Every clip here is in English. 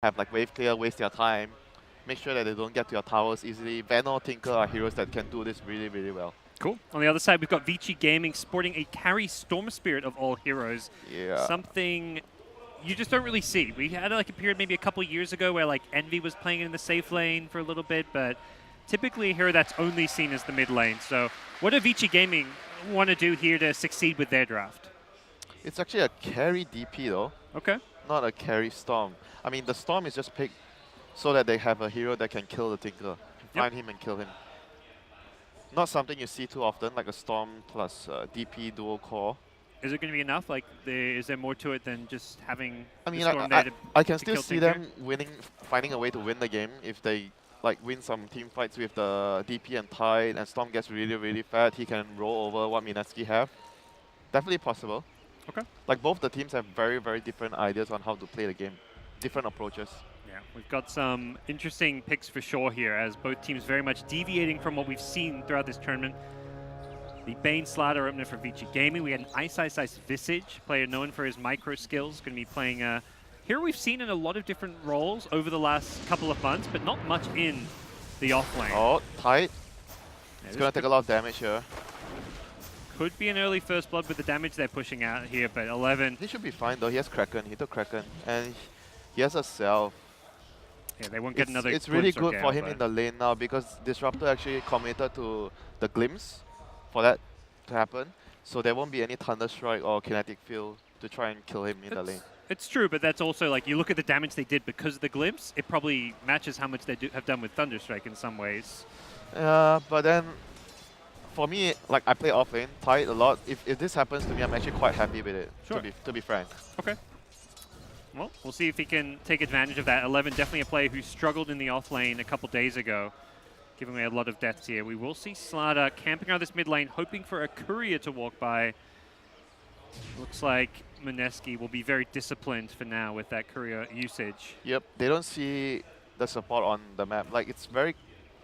have like wave clear, waste their time, make sure that they don't get to your towers easily. Veno, Tinker are heroes that can do this really, really well. Cool. On the other side, we've got Vici Gaming sporting a carry Storm Spirit of all heroes. Yeah. Something you just don't really see. We had like a period maybe a couple years ago where like Envy was playing in the safe lane for a little bit, but typically a hero that's only seen as the mid lane. So what do Vici Gaming want to do here to succeed with their draft? It's actually a carry DP though, Okay. not a carry Storm. I mean, the Storm is just picked so that they have a hero that can kill the Tinker. Find him and kill him. Not something you see too often, like a Storm plus DP dual core. Is it going to be enough? Like, is there more to it than just having I mean, the Storm there I can to still kill see Tinker? them winning, finding a way to win the game if they like win some team fights with the DP and Tide, and Storm gets really, really fat. He can roll over what Mineski have. Definitely possible. Okay. Like both the teams have very, very different ideas on how to play the game, different approaches. Yeah, we've got some interesting picks for sure here, as both teams very much deviating from what we've seen throughout this tournament. The Bane StarLadder opener for Vici Gaming. We had an Ice Visage, player known for his micro skills, going to be playing a hero we've seen in a lot of different roles over the last couple of months, but not much in the offlane. Oh, Tide. Yeah, It's going to take a lot of damage here. could be an early first blood with the damage they're pushing out here, but 11. He should be fine though. He has Kraken. He took Kraken. And he has a Self. Yeah, they won't get another. It's really glimpse or good for gale, him in the lane now because Disruptor actually committed to the glimpse for that to happen. So there won't be any Thunder Strike or Kinetic Field to try and kill him in the lane. It's true, but that's also like you look at the damage they did because of the glimpse. It probably matches how much they have done with Thunderstrike in some ways. But then for me, like I play offlane, Tide a lot. If this happens to me, I'm actually quite happy with it. Sure. To be frank. Okay. Well, we'll see if he can take advantage of that. 11, definitely a player who struggled in the offlane a couple days ago, giving away a lot of deaths here. We will see StarLadder camping out this mid lane, hoping for a courier to walk by. Looks like Mineski will be very disciplined for now with that courier usage. Yep, they don't see the support on the map. Like it's very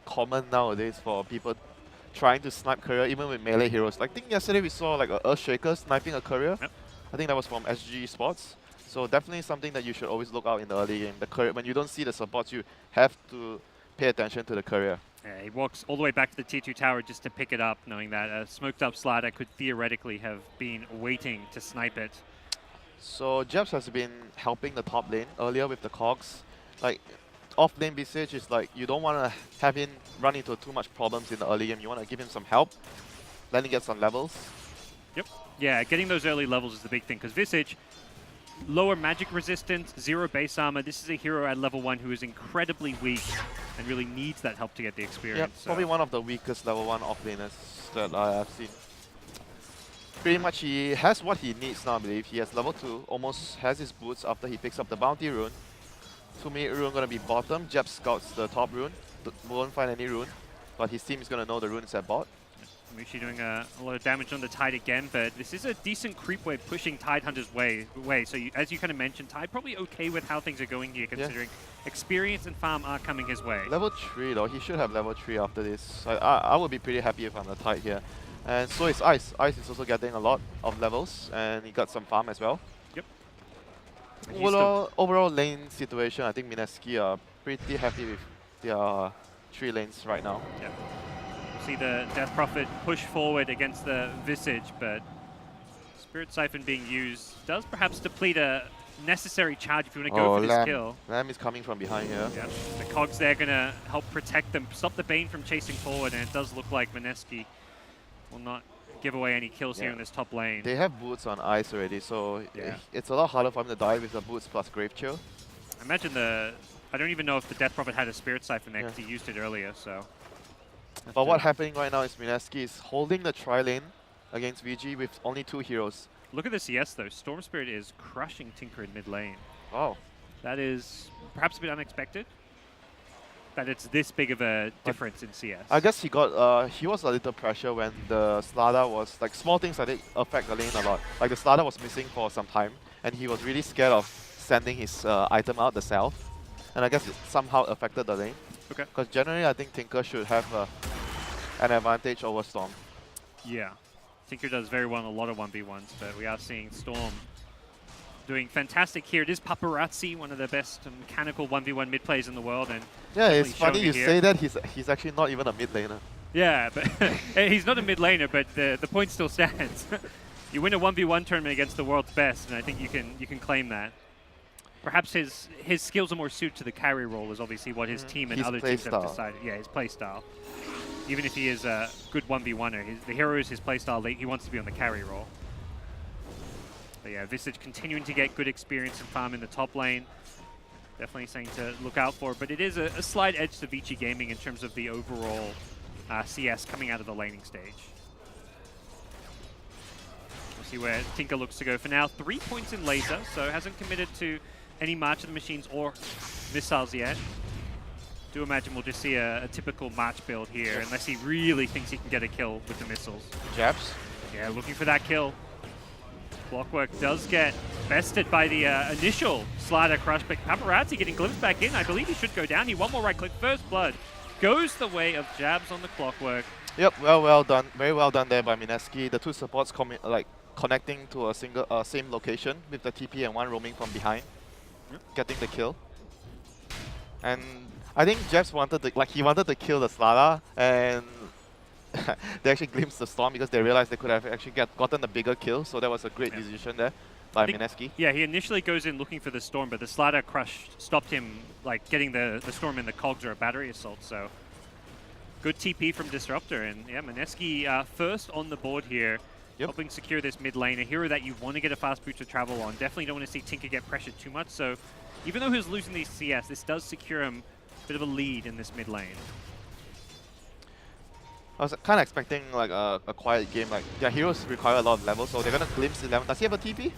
common nowadays for people trying to snipe courier, even with melee heroes. Like I think yesterday we saw like a Earthshaker sniping a courier. Yep. I think that was from SG Sports. So definitely something that you should always look out in the early game. The courier, when you don't see the supports, you have to pay attention to the courier. Yeah, he walks all the way back to the T2 tower just to pick it up, knowing that a smoked up StarLadder could theoretically have been waiting to snipe it. So Jeps has been helping the top lane earlier with the cogs. Like off lane Visage is like you don't want to have him run into too much problems in the early game. You want to give him some help, let him get some levels. Yep. Yeah, getting those early levels is the big thing, because Visage, lower magic resistance, 0 base armor. This is a hero at level 1 who is incredibly weak and really needs that help to get the experience. Yep, so. probably one of the weakest level 1 offlaners that I have seen. Pretty much he has what he needs now, I believe. He has level 2, almost has his boots after he picks up the bounty rune. 2-minute rune gonna be bottom. Jeb scouts the top rune. Won't find any rune, but his team is gonna know the rune is at bot. Mushi doing a lot of damage on the Tide again, but this is a decent creep wave pushing Tide Hunter's way. So as you kind of mentioned, Tide probably okay with how things are going here, considering experience and farm are coming his way. Level 3 though, he should have level 3 after this. I would be pretty happy if I'm the Tide here. And so is Ice. Ice is also getting a lot of levels, and he got some farm as well. Yep. Overall lane situation, I think Mineski are pretty happy with their 3 lanes right now. Yep. See the Death Prophet push forward against the Visage, but Spirit Siphon being used does perhaps deplete a necessary charge if you want to go for this kill. Lamb is coming from behind here. Yep. The cogs there going to help protect them, stop the Bane from chasing forward, and it does look like Mineski will not give away any kills here in this top lane. They have boots on Ice already, so it's a lot harder for him to die with the boots plus Grave Chill. I imagine I don't even know if the Death Prophet had a Spirit Siphon there because he used it earlier, so... But what's happening right now is Mineski is holding the tri-lane against VG with only 2 heroes. Look at the CS though. Storm Spirit is crushing Tinker in mid lane. Wow. That is perhaps a bit unexpected, that it's this big of a difference in CS. I guess he was a little pressure when the StarLadder was, like small things like that affect the lane a lot. Like the StarLadder was missing for some time, and he was really scared of sending his item out, the Self. And I guess it somehow affected the lane. Okay. Because generally I think Tinker should have an advantage over Storm. Yeah. Tinker does very well in a lot of 1v1s, but we are seeing Storm doing fantastic here. It is Paparazzi, one of the best mechanical 1v1 mid players in the world, and Yeah, it's definitely funny showing you it here. say that. He's actually not even a mid laner. Yeah, but he's not a mid laner, but the point still stands. You win a 1v1 tournament against the world's best, and I think you can claim that. Perhaps his skills are more suited to the carry role, is obviously what his team and His other play teams have style. decided. Yeah, his play style. Even if he is a good 1v1er, the hero is his play style. He wants to be on the carry role. But yeah, Visage continuing to get good experience and farm in the top lane. Definitely something to look out for, but it is a slight edge to Vici Gaming in terms of the overall CS coming out of the laning stage. We'll see where Tinker looks to go for now. 3 points in laser, so hasn't committed to any March of the Machines or missiles yet. Do imagine we'll just see a typical March build here, unless he really thinks he can get a kill with the missiles. Jabs. Yeah, looking for that kill. Clockwork does get bested by the initial StarLadder crush, but Paparazzi getting glimpsed back in. I believe he should go down. He one more right click. First blood goes the way of Jabs on the Clockwork. Yep, well done. Very well done there by Mineski. The two supports connecting to a single same location with the TP and one roaming from behind, getting the kill. And I think Jabs wanted to kill the StarLadder, and they actually glimpsed the storm because they realized they could have actually gotten a bigger kill. So that was a great decision there by Mineski. Yeah, he initially goes in looking for the storm, but the StarLadder crush stopped him getting the storm in the cogs or a battery assault. So good TP from Disruptor, and yeah, Mineski first on the board here. Yep. Helping secure this mid lane, a hero that you want to get a fast boot to travel on. Definitely don't want to see Tinker get pressured too much. So even though he's losing these CS, this does secure him a bit of a lead in this mid lane. I was kind of expecting a quiet game. Their heroes require a lot of levels, so they're gonna glimpse 11. Does he have a TP?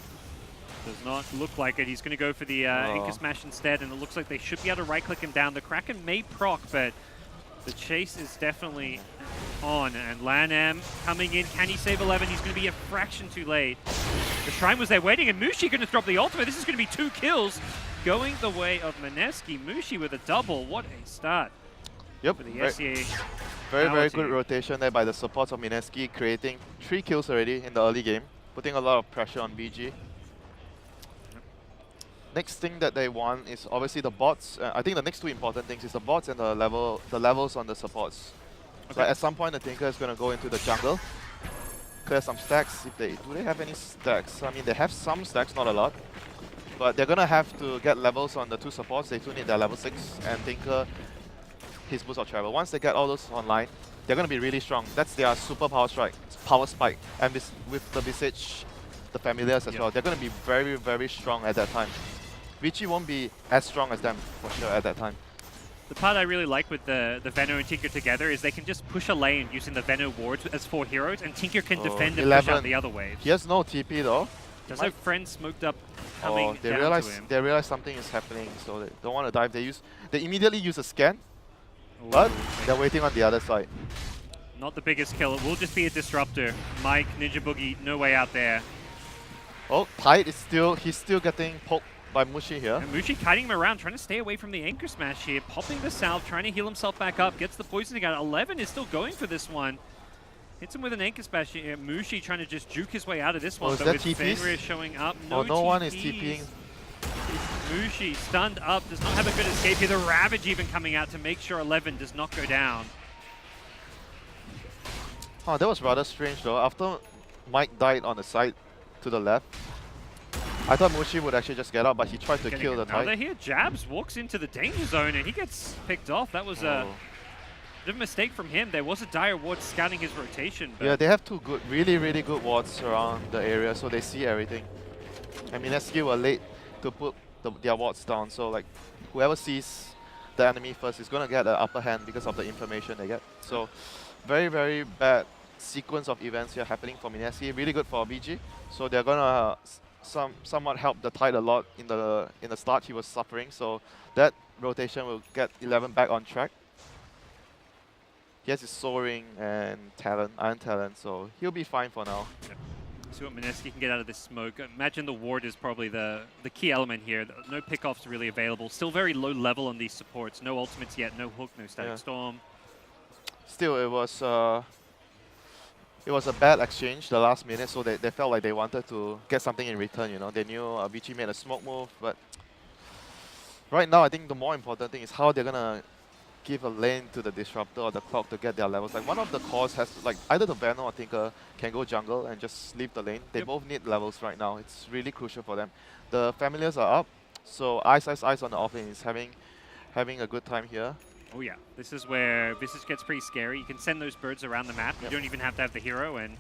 Does not look like it. He's going to go for the Anchor Smash instead, and it looks like they should be able to right-click him down. The Kraken may proc, but the chase is definitely on. And Lanam coming in. Can he save 11? He's going to be a fraction too late. The Shrine was there waiting, and Mushi going to drop the ultimate. This is going to be 2 kills going the way of Mineski. Mushi with a double. What a start. Yep. For the SEA. Very good rotation there by the supports of Mineski, creating 3 kills already in the early game, putting a lot of pressure on BG. Next thing that they want is obviously the bots. I think the next 2 important things is the bots and the levels on the supports. Okay. So at some point the Tinker is going to go into the jungle, clear some stacks. Do they have any stacks? I mean, they have some stacks, not a lot. But they're going to have to get levels on the 2 supports. They 2 need their level 6, and Tinker, his boost of travel. Once they get all those online, they're going to be really strong. That's their super power strike, power spike. And with the Visage, the familiars as well, they're going to be very strong at that time. Vici won't be as strong as them for sure at that time. The part I really like with the Veno and Tinker together is they can just push a lane using the Veno wards as 4 heroes, and Tinker can defend and push out the other waves. He has no TP though. There's no friend smoked up coming down to him. They realize something is happening, so they don't want to dive. They immediately use a scan, but they're waiting on the other side. Not the biggest kill. It will just be a Disruptor. Mike, Ninja Boogie, no way out there. Oh, Tide is he's still getting poked by Mushi here. And Mushi kiting him around, trying to stay away from the Anchor Smash here, popping the salve, trying to heal himself back up, gets the poisoning out. 11 is still going for this one. Hits him with an Anchor Smash here. Mushi trying to just juke his way out of this one, but with Fenrir showing up, no no one is TPing. Mushi stunned up, does not have a good escape here. The Ravage even coming out to make sure 11 does not go down. Oh, that was rather strange though. After Mike died on the side to the left, I thought Mushi would actually just get out, but he tried to kill the Tide. Here, Jabs walks into the danger zone and he gets picked off. That was a bit of a mistake from him. There was a dire ward scouting his rotation. But yeah, they have 2 really good wards around the area, so they see everything. I mean, Mineski were late to put their wards down, so whoever sees the enemy first is going to get an upper hand because of the information they get. So very bad sequence of events here happening for Mineski. Really good for BG. So they're going to somewhat help the Tide a lot in the start. He was suffering, so that rotation will get 11 back on track. He has his soaring and talent, iron talent, so he'll be fine for now. Yep. See what Mineski can get out of this smoke. Imagine the ward is probably the key element here. No pickoffs really available. Still very low level on these supports. No ultimates yet, no hook, no static storm. Still, it was it was a bad exchange the last minute, so they felt like they wanted to get something in return, you know. They knew Vici made a smoke move, but right now I think the more important thing is how they're gonna give a lane to the Disruptor or the Clock to get their levels. Like one of the cores has to, like either the Venom or Tinker can go jungle and just leave the lane. They both need levels right now. It's really crucial for them. The Familiars are up, so Ice on the offlane is having a good time here. Oh yeah, this is where Visage gets pretty scary. You can send those birds around the map. You don't even have to have the hero, and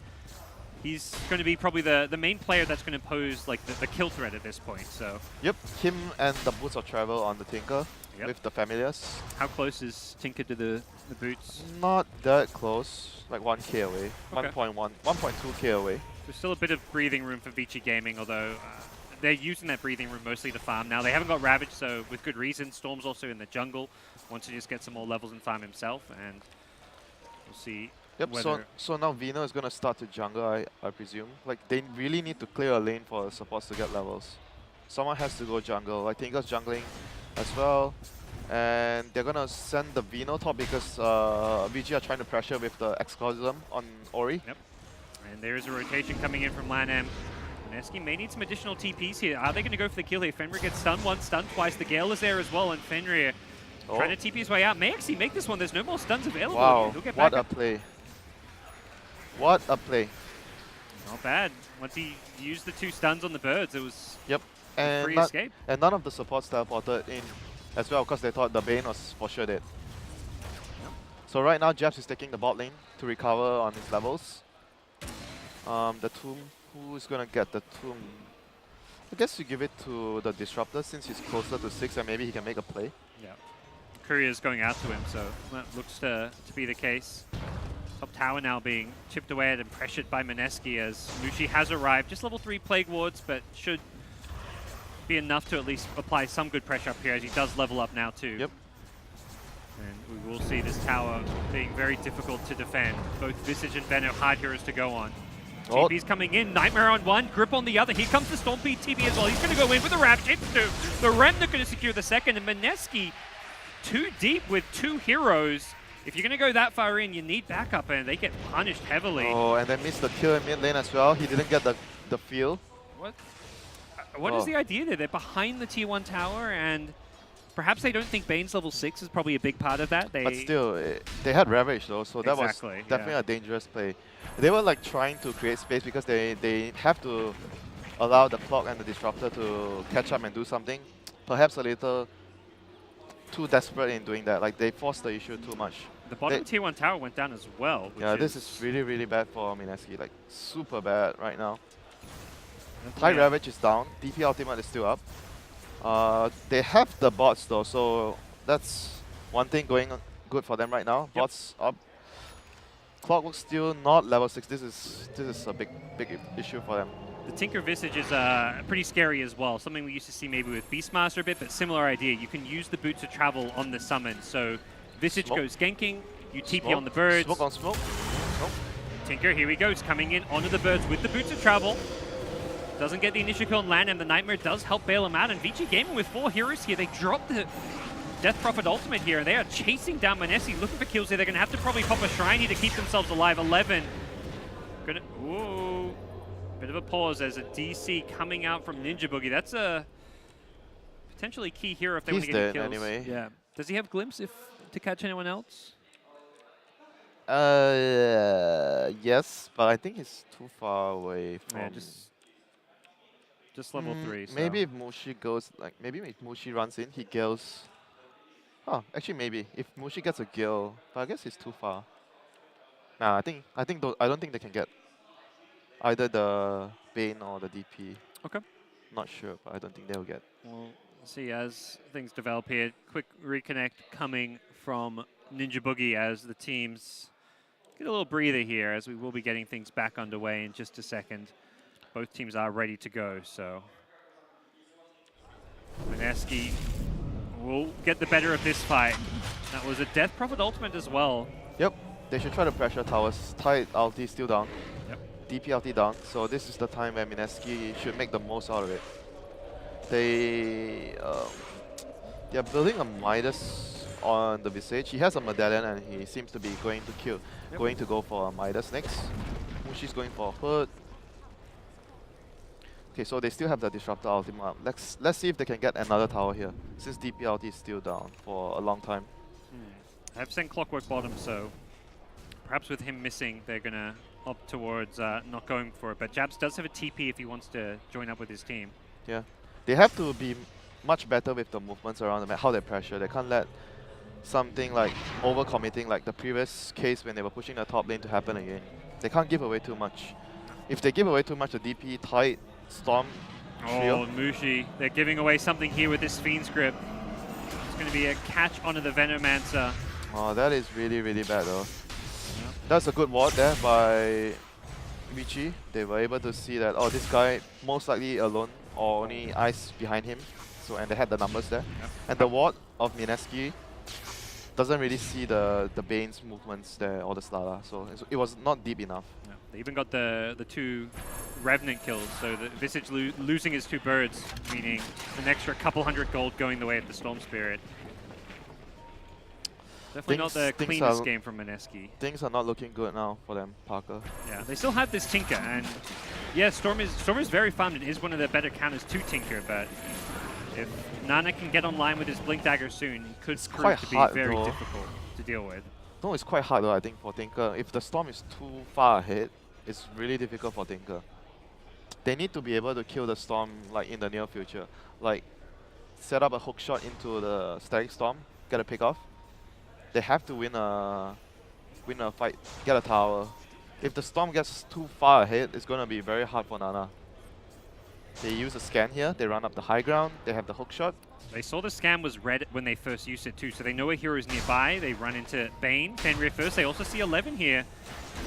he's going to be probably the main player that's going to pose like the kill threat at this point. So Yep, him and the Boots of Travel on the Tinker with the Familiars. How close is Tinker to the boots? Not that close, like 1k away, Okay. 1.2k away. There's still a bit of breathing room for Vici Gaming, although they're using that breathing room mostly to farm. Now, they haven't got Ravage, so with good reason. Storm's also in the jungle, wants to just get some more levels and farm himself, and we'll see. Yep, so now Vino is going to start to jungle, I presume. Like, they really need to clear a lane for supports to get levels. Someone has to go jungle. I think Tinker's jungling as well. And they're going to send the Vino top because VG are trying to pressure with the Exorcism on Ori. Yep. And there's a rotation coming in from LANM. Mineski may need some additional TPs here. Are they going to go for the kill here? Fenrir gets stunned once, stunned twice. The Gale is there as well, and Fenrir trying to TP his way out. May actually make this one. There's no more stuns available. Wow, He'll get what back a play. What a play. Not bad. Once he used the 2 stuns on the birds, it was and free escape. And none of the supports teleported in as well because they thought the Bane was for sure dead. So right now, Japs is taking the bot lane to recover on his levels. The Tomb, who is going to get the Tomb? I guess you give it to the Disruptor since he's closer to 6 and maybe he can make a play. Yeah. Courier's going out to him, so that looks to be the case. Top tower now being chipped away at and pressured by Mineski as Mushi has arrived. Just level 3 Plague Wards, but should be enough to at least apply some good pressure up here as he does level up now too. Yep. And we will see this tower being very difficult to defend. Both Visage and Venom hard heroes to go on. TP's coming in, Nightmare on one, Grip on the other. Here comes the Storm Beat TP as well. He's going to go in with a Ravage. It's 2. The Remnant going to secure the second, and Mineski too deep with 2 heroes. If you're going to go that far in, you need backup, and they get punished heavily. Oh, and they missed the kill in mid lane as well. He didn't get the feel. What is the idea there? They're behind the tier 1 tower, and perhaps they don't think Bane's level 6 is probably a big part of that. But still, they had Ravage though, so that was definitely a dangerous play. They were like trying to create space because they have to allow the Clock and the Disruptor to catch up and do something. Perhaps a little too desperate in doing that. Like they forced the issue too much. The bottom tier 1 tower went down as well. Yeah, this is really, really bad for Mineski. Like super bad right now. High Ravage is down. DP ultimate is still up. They have the bots though, so that's one thing going good for them right now. Bots up. Clockwork's still not level 6. This is a big issue for them. The Tinker Visage is pretty scary as well. Something we used to see maybe with Beastmaster a bit, but similar idea. You can use the Boots of Travel on the summon. So Visage goes ganking, you TP on the birds. Smoke on smoke. Tinker, here he goes, coming in onto the birds with the Boots of Travel. Doesn't get the initial kill on land, and the Nightmare does help bail him out. And Vici Gaming with 4 heroes here. They drop the Death Prophet ultimate here, and they are chasing down Mineski, looking for kills here. They're going to have to probably pop a Shrine here to keep themselves alive. 11. Ooh. Bit of a pause as a DC coming out from Ninja Boogie. That's a potentially key hero if they want to get kills. Anyway. Yeah. Does he have Glimpse to catch anyone else? Yes, but I think he's too far away from. Yeah, just level 3. So. Maybe if Mushi goes, maybe if Mushi runs in, he gills. Oh, actually maybe if Mushi gets a gill, but I guess he's too far. Nah, I don't think they can get either the Bane or the DP. Okay. Not sure, but I don't think they'll get. We'll see as things develop here. Quick reconnect coming from Ninja Boogie as the teams get a little breather here, as we will be getting things back underway in just a second. Both teams are ready to go, so Mineski will get the better of this fight. That was a Death Prophet ultimate as well. Yep, they should try to pressure towers. Tide ulti still down. Yep. DP ulti down, so this is the time where Mineski should make the most out of it. They're building a Midas on the Visage. He has a medallion and he seems to be going to go for a Midas next. Mushi's going for a hood. Okay, so they still have the Disruptor ultimate. Let's see if they can get another tower here, since DPLT is still down for a long time. I've sent Clockwork bottom, so perhaps with him missing, they're going to opt towards not going for it. But Jabs does have a TP if he wants to join up with his team. Yeah, they have to be much better with the movements around the map, how they pressure. They can't let something like over-committing like the previous case when they were pushing the top lane to happen again. They can't give away too much. If they give away too much, the DP, Tide, Storm, Trio. Oh, Mushi. They're giving away something here with this Fiend's Grip. It's going to be a catch onto the Venomancer. Oh, that is really, really bad though. Yep. That's a good ward there by Vici. They were able to see that, oh, this guy most likely alone or only ice behind him. So, and they had the numbers there. Yep. And the ward of Mineski doesn't really see the Bane's movements there or the StarLadder. So it was not deep enough. Yeah. They even got the 2 Revenant kills, so the Visage losing his 2 birds, meaning an extra couple hundred gold going the way of the Storm Spirit. Definitely not the cleanest game from Mineski. Things are not looking good now for them, Parker. Yeah, they still have this Tinker, and yeah, Storm is very fun and is one of the better counters to Tinker, but if Nana can get online with his Blink Dagger soon, it could prove to be very difficult to deal with. No, it's quite hard though, I think, for Tinker. If the Storm is too far ahead, it's really difficult for Tinker. They need to be able to kill the Storm like in the near future. Like, set up a hook shot into the Static Storm, get a pick off. They have to win a fight, get a tower. If the Storm gets too far ahead, it's going to be very hard for Nana. They use a scan here, they run up the high ground, they have the hook shot. They saw the scan was red when they first used it too, so they know a hero is nearby. They run into Bane, Fenrir first. They also see 11 here.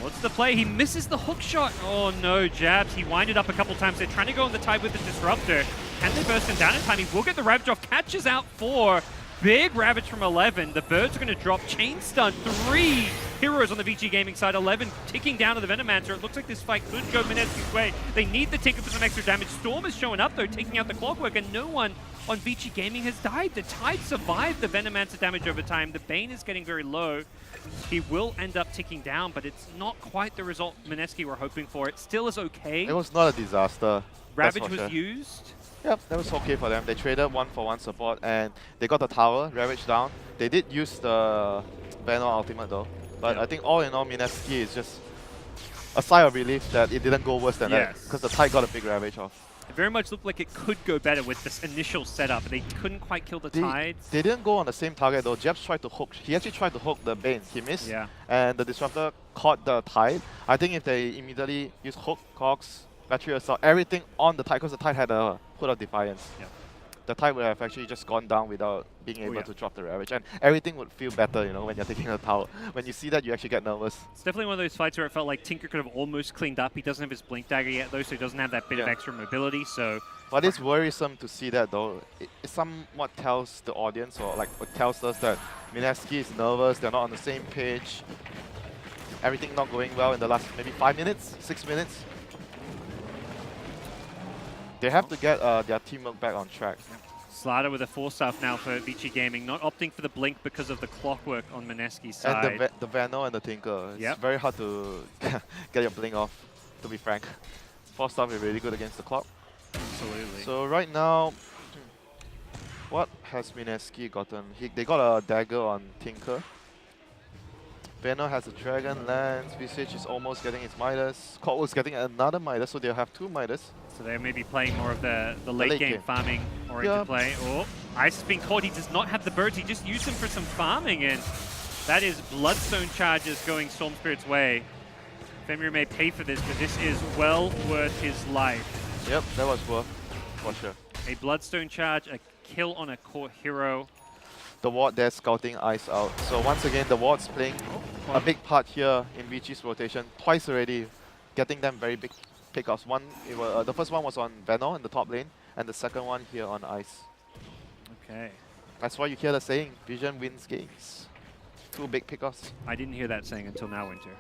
What's the play? He misses the hook shot. Oh no, Jabs. He winded up a couple times. They're trying to go on the tide with the Disruptor. Can they burst him down in time? He will get the Ravage off. Catches out 4. Big Ravage from 11. The birds are going to drop. Chain stun. 3 heroes on the VG Gaming side. 11 ticking down to the Venomancer. It looks like this fight could go Mineski's way. They need the Tinker for some extra damage. Storm is showing up though, taking out the Clockwork, and no one on VG Gaming has died. The Tide survived the Venomancer damage over time. The Bane is getting very low. He will end up ticking down, but it's not quite the result Mineski were hoping for. It still is okay. It was not a disaster. Ravage was used. Yep, that was okay for them. They traded 1-for-1 support and they got the tower, Ravage down. They did use the Banner ultimate though. But I think all in all, Mineski is just a sigh of relief that it didn't go worse than that. Because the Tide got a big Ravage off. It very much looked like it could go better with this initial setup. They couldn't quite kill the Tide. They didn't go on the same target though. Jebs tried to hook. He actually tried to hook the Bane. He missed. Yeah. And the Disruptor caught the Tide. I think if they immediately use hook, Cox, Battery Assault, everything on the Tide, because the Tide had a Hood of Defiance. Yeah. The Tide would have actually just gone down without being able to drop the Ravage. And everything would feel better, you know, when you're taking the tower. When you see that, you actually get nervous. It's definitely one of those fights where it felt like Tinker could have almost cleaned up. He doesn't have his Blink Dagger yet though, so he doesn't have that bit of extra mobility, so... But it's worrisome to see that though. It somewhat tells the audience, or like it tells us that Mineski is nervous, they're not on the same page. Everything not going well in the last maybe 5 minutes, 6 minutes. They have to get their teamwork back on track. StarLadder with a 4-staff now for Vici Gaming, not opting for the Blink because of the Clockwork on Mineski's side. And the Vano and the Tinker. It's very hard to get your Blink off, to be frank. 4-staff is really good against the clock. Absolutely. So right now, what has Mineski gotten? They got a dagger on Tinker. Vano has a Dragon Lance. Visage is almost getting its Midas. Clockwork's getting another Midas, so they'll have 2 Midas. So they may be playing more of the late game farming oriented play. Oh, Ice has been caught. He does not have the birds. He just used them for some farming, and that is Bloodstone charges going Storm Spirit's way. Fenrir may pay for this, but this is well worth his life. Yep, that was worth, for sure. A Bloodstone charge, a kill on a core hero. The ward there scouting Ice out. So once again, the ward's playing a big part here in VG's rotation. Twice already, getting them very big pickoffs. The first one was on Veno in the top lane, and the second one here on Ice. Okay. That's why you hear the saying, Vision wins games. 2 big pickoffs. I didn't hear that saying until now, Winter.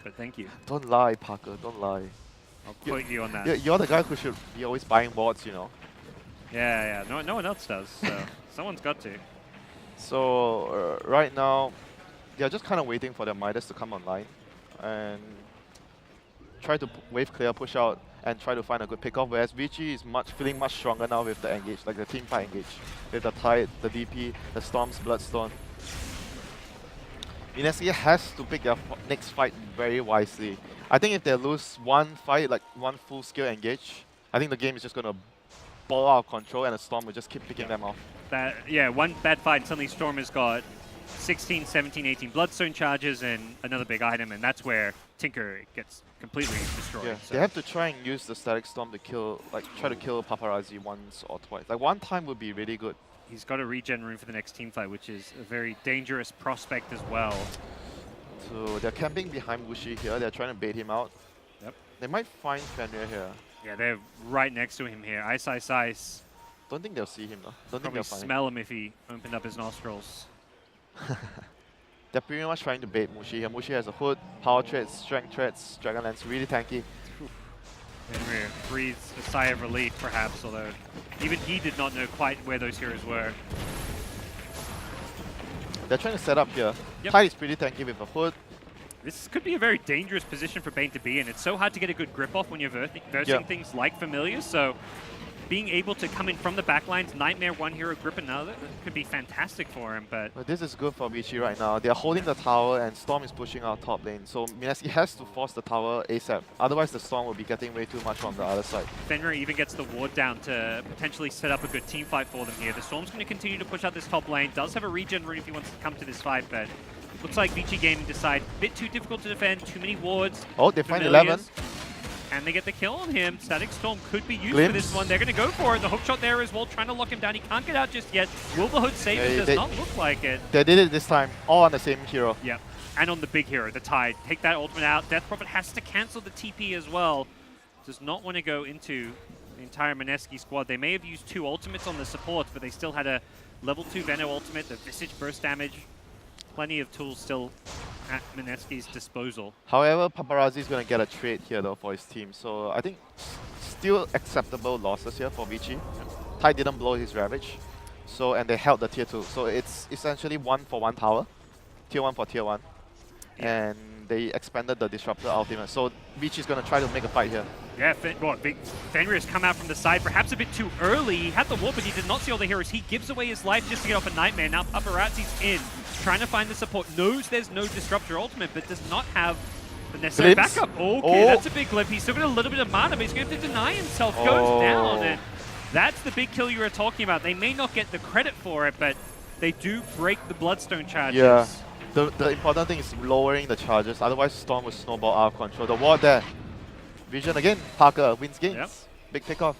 But thank you. Don't lie, Parker, don't lie. I'll quote you on that. You're the guy who should be always buying boards, you know. Yeah. No one else does, so someone's got to. So right now, they're just kind of waiting for their Midas to come online. And try to wave clear, push out, and try to find a good pickoff. Whereas Vici is feeling much stronger now with the engage, like the team fight engage, with the Tide, the DP, the Storms, Bloodstone. Mineski has to pick their next fight very wisely. I think if they lose one fight, like one full skill engage, I think the game is just gonna ball out of control, and the Storm will just keep picking them off. Yeah, one bad fight and suddenly Storm has got 16, 17, 18 Bloodstone charges and another big item, and that's where Tinker gets completely destroyed. Yeah, so. they have to try and use the Static Storm to kill, like try to kill Paparazzi once or twice. Like one time would be really good. He's got a regen rune for the next team fight, which is a very dangerous prospect as well. So they're camping behind Wushi here. They're trying to bait him out. Yep. They might find Fenrir here. Yeah, they're right next to him here. Ice. Don't think they'll see him though. Don't think Probably they'll find smell him if he opened up his nostrils. him. They're pretty much trying to bait Mushi here. Mushi has a hood, power threats, strength threats, Dragonlance, really tanky. Fenrir breathes a sigh of relief, perhaps, although even he did not know quite where those heroes were. They're trying to set up here. Yep. Tide is pretty tanky with a hood. This could be a very dangerous position for Bane to be in. It's so hard to get a good grip off when you're versing things like Familiars, so being able to come in from the backlines, Nightmare one hero, grip another, that could be fantastic for him, but This is good for Vici right now. They're holding the tower and Storm is pushing out top lane. So Mineski has to force the tower ASAP. Otherwise the Storm will be getting way too much from the other side. Fenrir even gets the ward down to potentially set up a good team fight for them here. The Storm's going to continue to push out this top lane. Does have a regen rune if he wants to come to this fight, but looks like Vici Gaming decide a bit too difficult to defend, too many wards. Oh, they find Familiars. 11. And they get the kill on him. Static Storm could be used Glimpse. for this one. They're going to go for it. The hook shot there as well, trying to lock him down. He can't get out just yet. Will the hood save him? Does not look like it. They did it this time, all on the same hero. Yep. And on the big hero, the Tide. Take that ultimate out. Death Prophet has to cancel the TP as well. Does not want to go into the entire Mineski squad. They may have used 2 ultimates on the supports, but they still had a level 2 Veno ultimate, the Visage burst damage. Plenty of tools still at Mineski's disposal. However, Paparazzi is going to get a trade here though for his team. So I think still acceptable losses here for Vici. Tide didn't blow his Ravage. So, and they held the tier 2. So it's essentially 1-for-1 tower. Tier 1 for tier 1. And they expanded the Disruptor ultimate. So Vici is going to try to make a fight here. Yeah, Fenrir has come out from the side, perhaps a bit too early. He had the ward, but he did not see all the heroes. He gives away his life just to get off a Nightmare. Now Paparazzi's in, trying to find the support. Knows there's no Disruptor ultimate, but does not have the necessary Glimpse. backup. Okay, that's a big glimpse. He's still got a little bit of mana, but he's going to have to deny himself. Goes down, and that's the big kill you were talking about. They may not get the credit for it, but they do break the Bloodstone charges. Yeah. The important thing is lowering the charges, otherwise Storm will snowball out of control. The ward there. Vision again, Parker wins games. Yep. Big pickoff.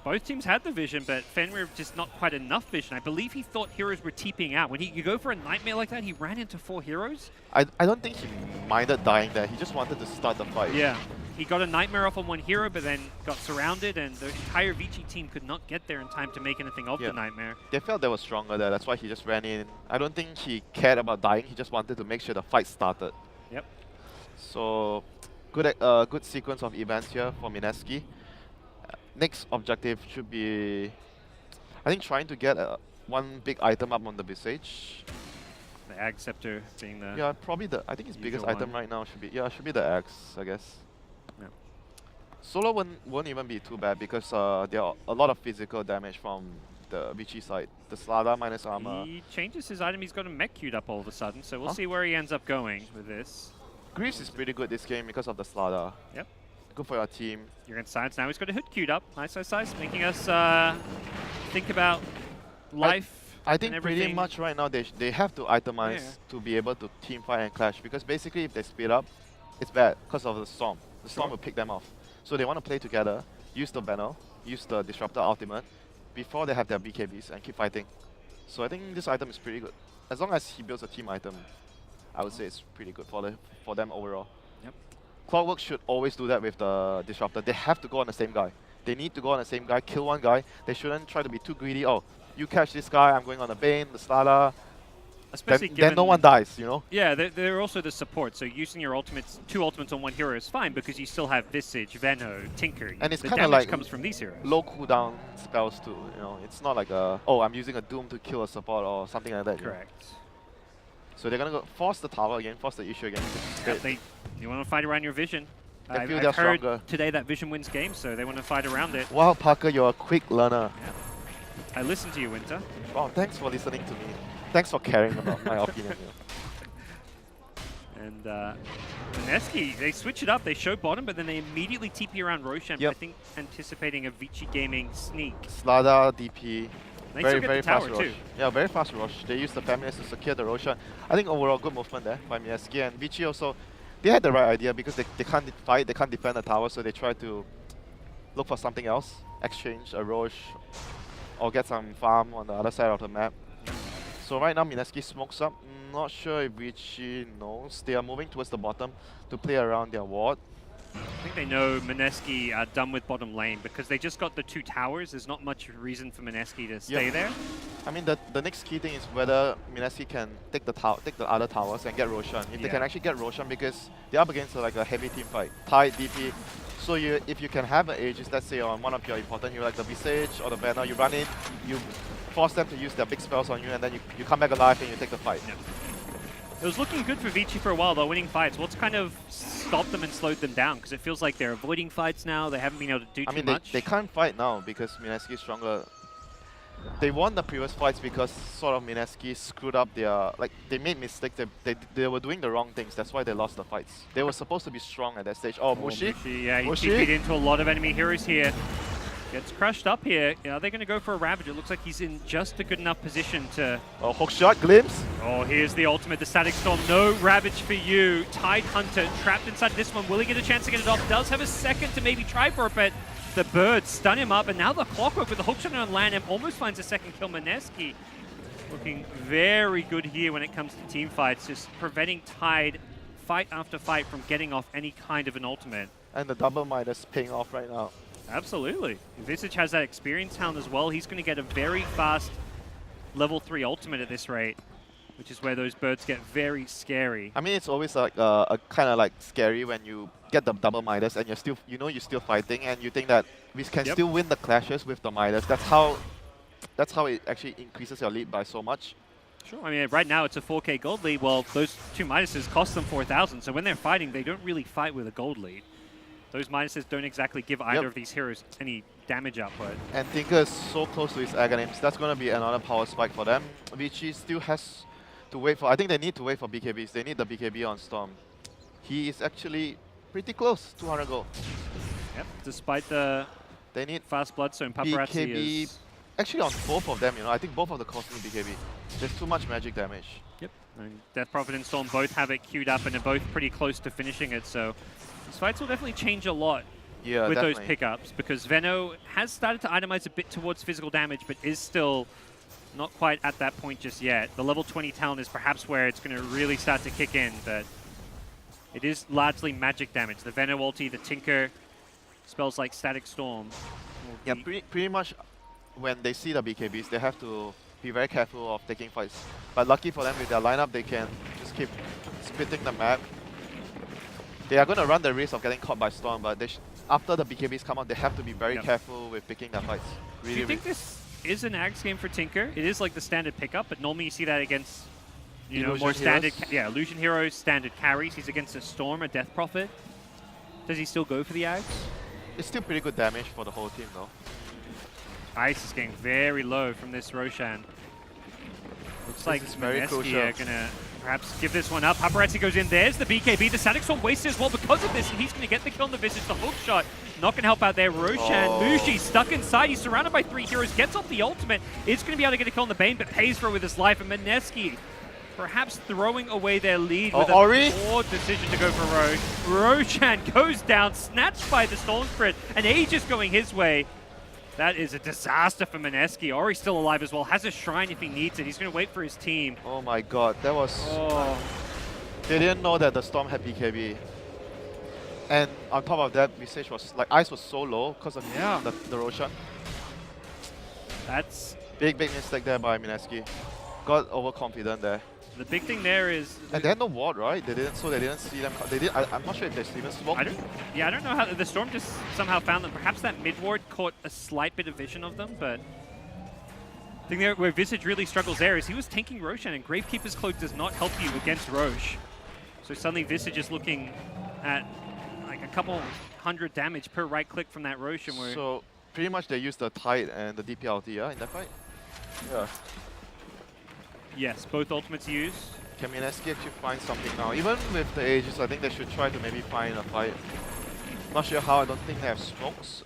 Both teams had the vision, but Fenrir just not quite enough vision. I believe he thought heroes were TPing out. When you go for a Nightmare like that, he ran into 4 heroes. I don't think he minded dying there. He just wanted to start the fight. Yeah. He got a Nightmare off on one hero, but then got surrounded, and the entire Vici team could not get there in time to make anything of the Nightmare. They felt they were stronger there. That's why he just ran in. I don't think he cared about dying. He just wanted to make sure the fight started. Yep. So, good sequence of events here for Mineski. Next objective should be, I think, trying to get one big item up on the Visage. The Ag Scepter being the... Yeah, probably I think his biggest item right now should be, the axe, I guess. Yeah. Solo won't even be too bad because there are a lot of physical damage from the Vici side. The StarLadder minus armor. He changes his item. He's got a mech queued up all of a sudden, so we'll see where he ends up going with this. Greaves is pretty good this game because of the StarLadder. Yep. Good for your team. You're in science now. He's got a hood queued up. Nice, making us think about life. I think pretty much right now they have to itemize to be able to team fight and clash, because basically if they split up, it's bad because of the Storm. The Storm will pick them off. So they want to play together, use the banner, use the Disruptor ultimate before they have their BKBs and keep fighting. So I think this item is pretty good. As long as he builds a team item, I would say it's pretty good for them overall. Yep. Clockwork should always do that with the Disruptor. They have to go on the same guy. They need to go on the same guy, kill one guy. They shouldn't try to be too greedy. Oh, you catch this guy, I'm going on the Bane, the StarLadder. Especially then no one dies, you know? Yeah, they're also the support. So using your two ultimates on one hero is fine because you still have Visage, Veno, Tinker. And it's the kind of damage like comes from these heroes. Low cooldown spells too, you know? It's not like oh, I'm using a Doom to kill a support or something like that. Correct. You know? So they're going to go force the tower again, force the issue again. You want to fight around your vision. I feel I've they're heard stronger. today that Vision wins games, so they want to fight around it. Wow, Parker, you're a quick learner. I listen to you, Winter. Wow, thanks for listening to me. Thanks for caring about my opinion. And Mineski, they switch it up. They show bottom, but then they immediately TP around Roshan. Yep. I think anticipating a Vici Gaming sneak. StarLadder, DP. They Very, still get very the tower fast rush. too. Yeah, very fast rush. They used the feminist to secure the Roshan. I think overall good movement there by Mineski, and Vici also, they had the right idea because they can't fight, they can't defend the tower, so they try to look for something else, exchange a Roche, or get some farm on the other side of the map. So right now Mineski smokes up. Not sure if Vici knows. They are moving towards the bottom to play around their ward. I think they know Mineski are done with bottom lane because they just got the 2 towers. There's not much reason for Mineski to stay there. I mean, the next key thing is whether Mineski can take the other towers and get Roshan. If they can actually get Roshan, because they're up against like a heavy team fight, Tide, DP. So if you can have an Aegis, let's say on one of your important heroes like the Visage or the Banner, you run in, you force them to use their big spells on you, and then you come back alive and you take the fight. Yeah. It was looking good for Vici for a while, though, winning fights. What's kind of stopped them and slowed them down? Because it feels like they're avoiding fights now. They haven't been able to do too much. They can't fight now because Mineski is stronger. They won the previous fights because sort of Mineski screwed up their... Like, they made mistakes. They were doing the wrong things. That's why they lost the fights. They were supposed to be strong at that stage. Oh, Mushi? Yeah, he Mushi? TP'd into a lot of enemy heroes here. Gets crushed up here. Are they going to go for a Ravage? It looks like he's in just a good enough position to... Oh, hook shot, glimpse. Oh, here's the ultimate, the Static Storm. No Ravage for you. Tide Hunter trapped inside this one. Will he get a chance to get it off? Does have a second to maybe try for it, but the birds stun him up. And now the Clockwork with the hook shot on land and almost finds a second kill. Mineski looking very good here when it comes to team fights, just preventing Tide fight after fight from getting off any kind of an ultimate. And the double minus paying off right now. Absolutely. Visage has that experience hound as well. He's going to get a very fast level 3 ultimate at this rate, which is where those birds get very scary. I mean, it's always like a kind of like scary when you get the double Midas and you're still fighting, and you think that we can still win the clashes with the Midas. That's how it actually increases your lead by so much. Sure. I mean, right now it's a 4K gold lead. Well, those 2 Midases cost them 4,000, so when they're fighting, they don't really fight with a gold lead. Those Midases don't exactly give either of these heroes any damage output. And Tinker is so close to his Aghanims. That's going to be another power spike for them. Vici still has to wait for... I think they need to wait for BKBs. They need the BKB on Storm. He is actually pretty close, 200 gold. Yep, despite the they need fast Bloodstone, Paparazzi BKB is... Actually on both of them, I think both of the costs need BKB. There's too much magic damage. Yep, and Death Prophet and Storm both have it queued up and are both pretty close to finishing it, so these fights will definitely change a lot with those pickups, because Veno has started to itemize a bit towards physical damage, but is still not quite at that point just yet. The level 20 talent is perhaps where it's going to really start to kick in, but it is largely magic damage. The Veno ulti, the Tinker, spells like Static Storm. Yeah, pretty much when they see the BKBs, they have to be very careful of taking fights. But lucky for them, with their lineup, they can just keep splitting the map. They are going to run the risk of getting caught by Storm, but after the BKBs come out, they have to be very careful with picking their fights. Really, do you think this is an Axe game for Tinker? It is like the standard pickup, but normally you see that against more standard Illusion Heroes, standard carries. He's against a Storm, a Death Prophet. Does he still go for the Axe? It's still pretty good damage for the whole team though. Ice is getting very low from this Roshan. Looks like Mineski are going to perhaps give this one up. Paparazzi goes in. There's the BKB. The Static Storm wasted as well because of this, and he's going to get the kill on the Visage. The hook shot not going to help out there. Roshan, Mushi stuck inside. He's surrounded by 3 heroes. Gets off the ultimate. Is going to be able to get a kill on the Bane, but pays for it with his life. And Mineski perhaps throwing away their lead with a poor decision to go for Roche. Roshan goes down, snatched by the Storm Spirit, and Aegis going his way. That is a disaster for Mineski. Ori's still alive as well. Has a shrine if he needs it. He's going to wait for his team. Oh my god, that was... They didn't know that the Storm had BKB. And on top of that, Visage was... Like, Ice was so low because of the Roshan. That's... Big mistake there by Mineski. Got overconfident there. The big thing there is... And they had no ward, right? They didn't see them. I'm not sure if they even smoked. I don't know how... The Storm just somehow found them. Perhaps that mid ward caught a slight bit of vision of them, but... I think there, where Visage really struggles there is he was tanking Roshan, and Gravekeeper's Cloak does not help you against Roche. So suddenly Visage is looking at like a couple hundred damage per right click from that Roshan. So pretty much they use the Tide and the DP ulti, yeah, in that fight? Yeah. Yes, both ultimates used. Can Mineski actually find something now? Even with the Aegis, I think they should try to maybe find a fight. Not sure how, I don't think they have smokes.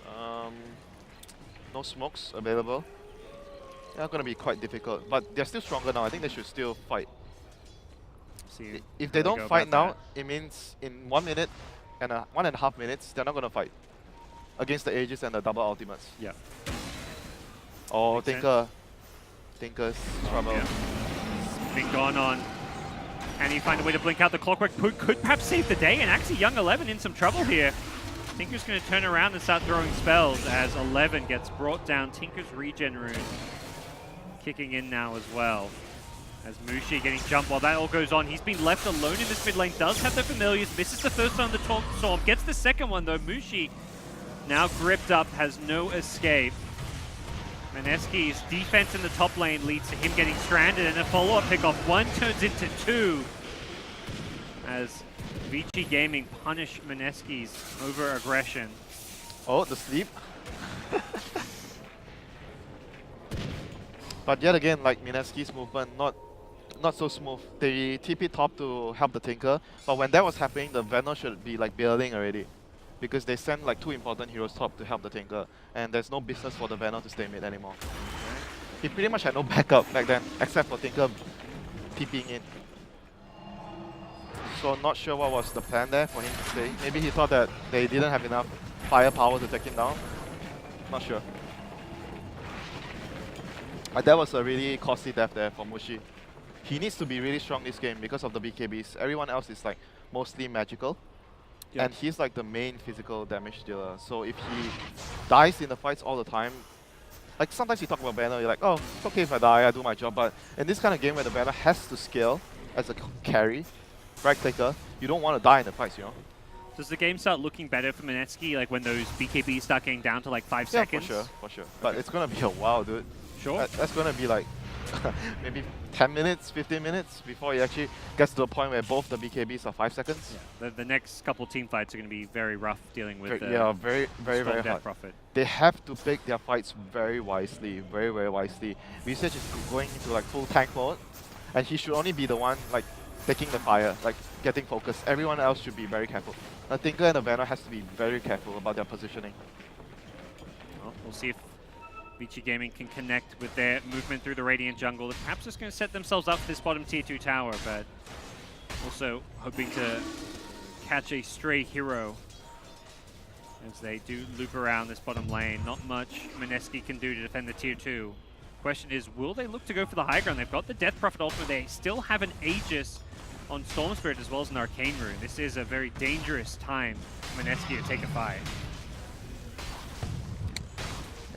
No smokes available. Yeah, gonna be quite difficult, but they're still stronger now. I think they should still fight. See if they don't fight now, it means in 1 minute and 1.5 minutes, they're not gonna fight against the Aegis and the double ultimates. Yeah. Oh, Makes Tinker's trouble. Yeah. Been gone on. Can he find a way to blink out the clockwork? Could perhaps save the day, and actually Young 11 in some trouble here. Tinker's going to turn around and start throwing spells as 11 gets brought down. Tinker's regen rune kicking in now as well. As Mushi getting jumped while that all goes on. He's been left alone in this mid lane. Does have the familiars. Misses the first one on the Taunt Storm. Gets the second one though. Mushi now gripped up, has no escape. Mineski's defense in the top lane leads to him getting stranded, and a follow-up pickoff. One turns into two as Vici Gaming punish Mineski's over-aggression. Oh, the sleep. But yet again, like Mineski's movement, not so smooth. They TP top to help the Tinker, but when that was happening, the Venom should be like building already. Because they sent like 2 important heroes top to help the Tinker, and there's no business for the Venom to stay mid anymore. He pretty much had no backup back then, except for Tinker TPing in. So not sure what was the plan there for him to stay. Maybe he thought that they didn't have enough firepower to take him down. Not sure. But that was a really costly death there for Mushi. He needs to be really strong this game because of the BKBs. Everyone else is like mostly magical. Yep. And he's like the main physical damage dealer. So if he dies in the fights all the time, like sometimes you talk about banner, you're like, oh, it's okay if I die, I do my job. But in this kind of game where the banner has to scale as a carry, right clicker, you don't want to die in the fights, you know? Does the game start looking better for Mineski, like when those BKBs start getting down to like 5 seconds? Yeah, for sure. But it's going to be a while, dude. Sure. That's going to be like maybe 10 minutes, 15 minutes before he actually gets to the point where both the BKBs are 5 seconds. Yeah. The next couple team fights are going to be very rough dealing with very hard. Prophet. They have to pick their fights very wisely, very wisely. Research is going into like full tank mode, and he should only be the one like taking the fire, like getting focused. Everyone else should be very careful. The Tinker and the Venom has to be very careful about their positioning. Well, we'll see if Vici Gaming can connect with their movement through the Radiant jungle. They're perhaps just going to set themselves up for this bottom tier 2 tower, but also hoping to catch a stray hero as they do loop around this bottom lane. Not much Mineski can do to defend the tier 2. Question is, will they look to go for the high ground? They've got the Death Prophet ultimate. They still have an Aegis on Storm Spirit as well as an Arcane Rune. This is a very dangerous time for Mineski to take a fight.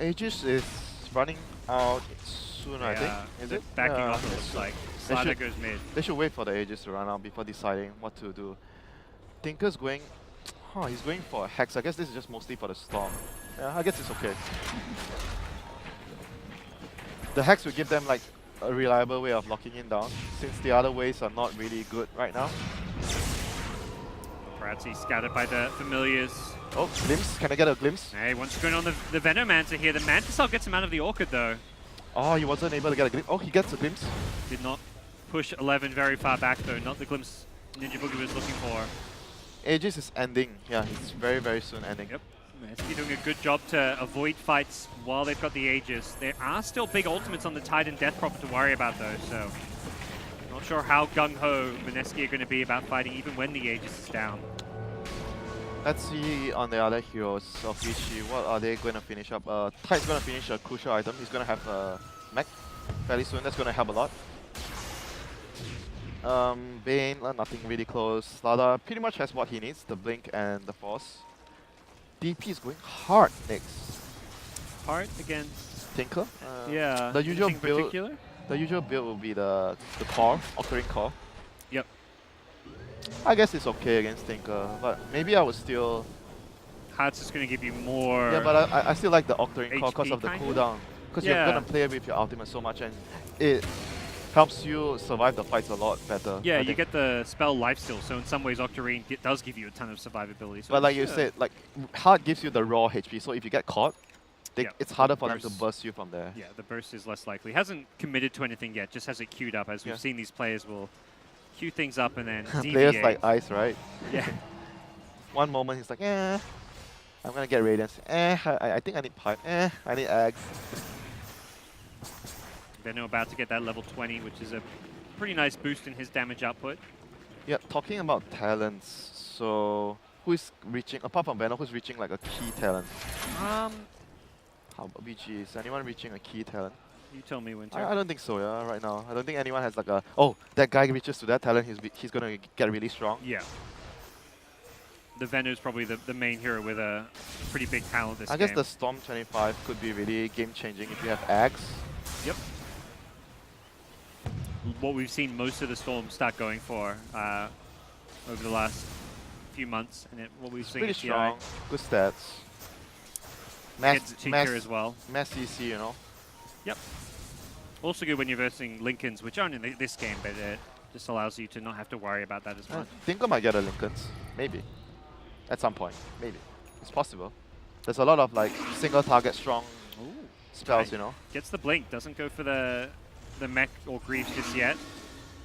Aegis is running out soon, I think. Is it? Backing off, it looks like. StarLadder goes mid. They should wait for the Aegis to run out before deciding what to do. Tinker's going... he's going for a Hex. I guess this is just mostly for the Storm. Yeah, I guess it's okay. The Hex will give them like a reliable way of locking in down, since the other ways are not really good right now. Paparazzi scouted by the Familiars. Oh, glimpse. Can I get a glimpse? Hey, wants to go on the Venomancer here. The Mantis gets him out of the Orchid though. Oh, he wasn't able to get a glimpse. Oh, he gets a glimpse. Did not push 11 very far back though. Not the glimpse Ninja Boogie was looking for. Aegis is ending. Yeah, it's very soon ending. Yep. Mineski doing a good job to avoid fights while they've got the Aegis. There are still big ultimates on the Tide and Death Prophet to worry about though, so not sure how gung-ho Mineski are going to be about fighting even when the Aegis is down. Let's see on the other heroes of Vichy, what are they going to finish up? Tide's going to finish a crucial item. He's going to have a mech fairly soon. That's going to help a lot. Bane, nothing really close. StarLadder pretty much has what he needs, the Blink and the Force. DP is going hard next. Hard against Tinker? yeah. The usual build. Particular? The usual build will be the core, Occurring Core. Yep. I guess it's okay against Tinker, but maybe I would still... Hearts is going to give you more... Yeah, but I still like the Occurring Core because of the kinda? cooldown. Because you're going to play with your ultimate so much, and it helps you survive the fights a lot better. Yeah, I you think. get the spell lifesteal, so in some ways Octarine does give you a ton of survivability. So But like you it's, said, like hard gives you the raw HP. So if you get caught, yeah, it's the harder for them to burst. burst you from there. Yeah, the burst is less likely. Hasn't committed to anything yet, just has it queued up. As we've seen, these players will queue things up and then deviate. Players like Ice, right? Yeah. One moment he's like, I'm gonna get Radiance. I think I need Pipe. I need Eggs. Benno about to get that level 20, which is a pretty nice boost in his damage output. Yeah, talking about talents, so who is reaching, apart from Venom, who's reaching like a key talent? How about BG? Is anyone reaching a key talent? You tell me, Winter. I don't think so, yeah, right now. I don't think anyone has like a, oh, that guy reaches to that talent, he's gonna get really strong. Yeah. The Venno is probably the main hero with a pretty big talent this game. I guess the Storm 25 could be really game-changing if you have Axe. Yep. What we've seen most of the Storms start going for over the last few months, and what we've seen Pretty is strong, good stats. Gets Tinker as well. Mass CC, you know. Yep. Also good when you're versing Lincolns, which aren't in this game, but it just allows you to not have to worry about that as much. Tinker might get a Lincolns, maybe. At some point, maybe. It's possible. There's a lot of like single target strong spells, you know. Gets the blink, doesn't go for the mech or Greaves just yet.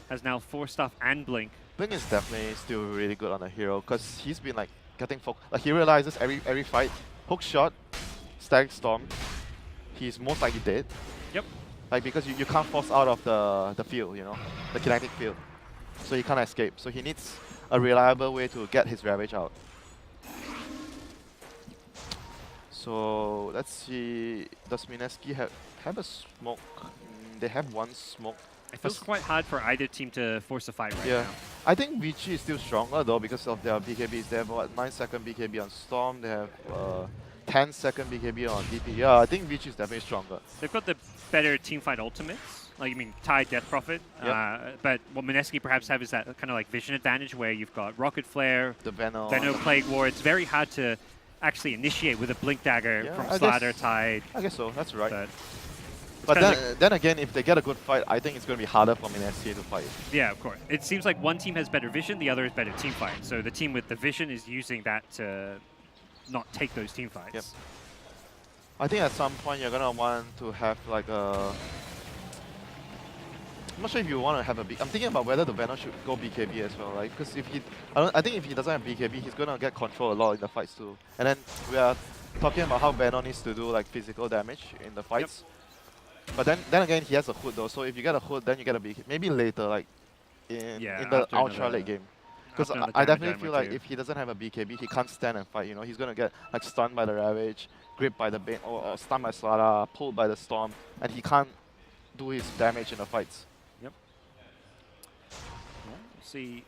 Has now 4 stuff and blink. Blink is definitely still really good on a hero because he's been like getting like he realizes every fight, hook shot, stag storm, he's most likely dead. Yep. Like because you can't force out of the field, you know, the kinetic field. So he can't escape. So he needs a reliable way to get his Ravage out. So let's see, does Mineski have a smoke? They have one smoke. It feels quite hard for either team to force a fight right now. I think Vici is still stronger though because of their BKBs. They have what, 9-second BKB on Storm, they have 10-second BKB on DP. Yeah, I think Vici is definitely stronger. They've got the better teamfight ultimates. Like, I mean, Tide, Death Prophet. Yep. But what Mineski perhaps have is that kind of like vision advantage where you've got Rocket Flare, The Venom. Plague War. It's very hard to actually initiate with a Blink Dagger from I StarLadder, guess, Tide. I guess so, that's right. But then again, if they get a good fight, I think it's going to be harder for Mineski to fight. Yeah, of course. It seems like one team has better vision, the other is better team fight. So the team with the vision is using that to not take those team fights. Yep. I think at some point you're going to want to have like a... I'm not sure if you want to have a I'm thinking about whether the Venom should go BKB as well, right? Because if he... I think if he doesn't have BKB, he's going to get control a lot in the fights too. And then we are talking about how Venom needs to do like physical damage in the fights. Yep. But then again, he has a hood though, so if you get a hood, then you get a BKB. Maybe later, like in the ultra late game. Because I definitely feel like if he doesn't have a BKB, he can't stand and fight. You know, he's gonna get like stunned by the Ravage, gripped by the Bane, or stunned by StarLadder, pulled by the Storm, and he can't do his damage in the fights. Yep. Well, we'll see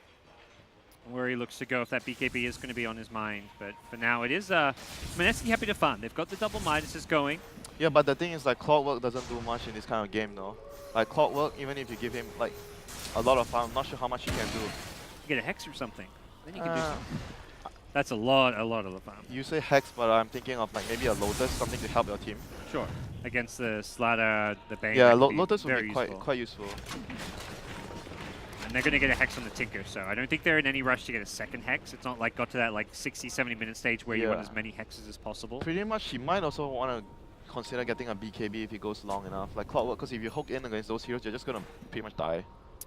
where he looks to go if that BKB is going to be on his mind. But for now, it is Mineski happy to fund. They've got the double Midas going. Yeah, but the thing is, like, Clockwork doesn't do much in this kind of game, though. Like, Clockwork, even if you give him, like, a lot of fun, I'm not sure how much he can do. You get a Hex or something, then you can do something. That's a lot of the fun. You say Hex, but I'm thinking of, like, maybe a Lotus, something to help your team. Sure. Against the StarLadder, the Bane. Yeah, Lotus would be quite useful. And they're going to get a Hex on the Tinker, so I don't think they're in any rush to get a second Hex. It's not like got to that, like, 60, 70-minute stage where you want as many Hexes as possible. Pretty much, he might also want to consider getting a BKB if he goes long enough. Like Clockwork, because if you hook in against those heroes, you're just going to pretty much die.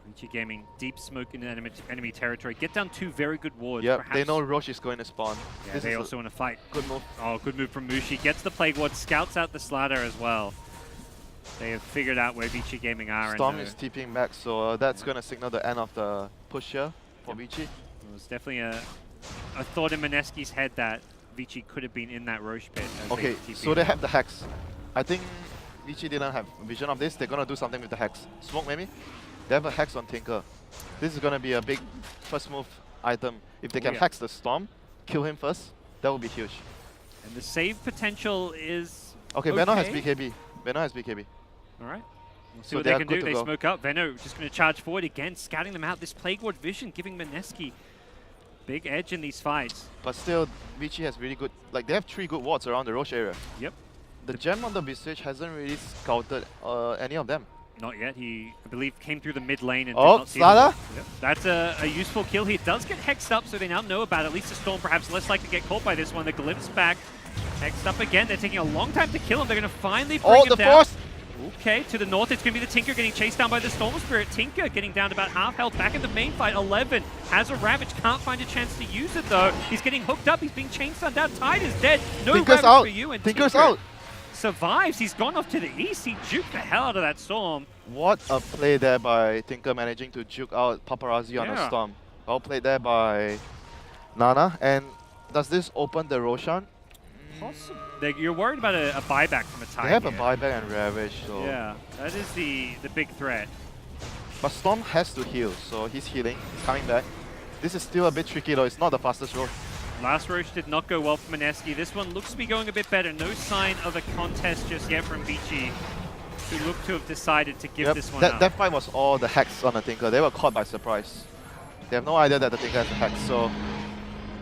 Vici Gaming, deep smoke in enemy territory. Get down 2 very good wards. Yep, they know Roche is going to spawn. Yeah, they also want to fight. Good move. Oh, good move from Mushi. Gets the Plague Ward, scouts out the StarLadder as well. They have figured out where Vici Gaming are. Storm is TPing back, so that's going to signal the end of the push here for Vici. It was definitely a thought in Mineski's head that Vici could have been in that Roche pit. Okay, so they have the Hex. I think Vici didn't have vision of this. They're going to do something with the Hex. Smoke maybe? They have a Hex on Tinker. This is going to be a big first move item. If they can Hex the Storm, kill him first, that would be huge. And the save potential is okay. Venom has BKB. Venom has BKB. All right. We'll see what they can do. They smoke up. Venom just going to charge forward again, scouting them out. This Plague Ward vision giving Mineski big edge in these fights. But still, Vici has really good... Like, they have 3 good wards around the Roche area. Yep. The gem on the Visage hasn't really scouted any of them. Not yet. He, I believe, came through the mid lane and Oh, did not see StarLadder? Yep. That's a useful kill. He does get hexed up, so they now know about it. At least the Storm perhaps less likely to get caught by this one. The Glyph's back. Hexed up again. They're taking a long time to kill him. They're going to finally bring him the down. force! Okay, to the north, it's going to be the Tinker getting chased down by the Storm Spirit. Tinker getting down to about half health. Back in the main fight, 11 has a Ravage. Can't find a chance to use it, though. He's getting hooked up. He's being chain stunned down. Tide is dead. No Tinker's Ravage out. for you. And Tinker's Tinker out. survives. He's gone off to the east. He juked the hell out of that Storm. What a play there by Tinker, managing to juke out Paparazzi on a Storm. Well played there by Nana. And does this open the Roshan? You're worried about a buyback from a Tide. They have here. a buyback and Ravage, so... Yeah, that is the big threat. But Storm has to heal, so he's healing. He's coming back. This is still a bit tricky though. It's not the fastest road. Last Roche did not go well for Mineski. This one looks to be going a bit better. No sign of a contest just yet from Vici, who look to have decided to give this one up. That fight was all the hacks on the Tinker. They were caught by surprise. They have no idea that the Tinker has a hack, so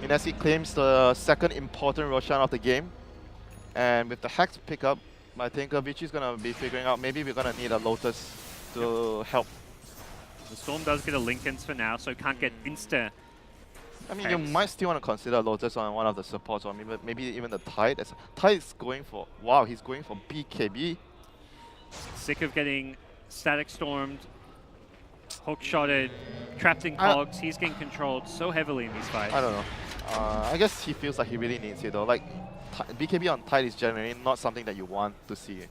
Mineski claims the second important Roshan of the game. And with the hacks pick up, I think Vici's gonna be figuring out maybe we're gonna need a Lotus to help. The Storm does get a Linken's for now, so can't get insta. I mean, you might still want to consider Lotus on one of the supports, or maybe even the Tide. Tide is going for, wow, he's going for BKB. Sick of getting static stormed, hook shotted, trapped in cogs. He's getting controlled so heavily in these fights. I don't know. I guess he feels like he really needs it though. Like, BKB on Tide is generally not something that you want to see. Yep.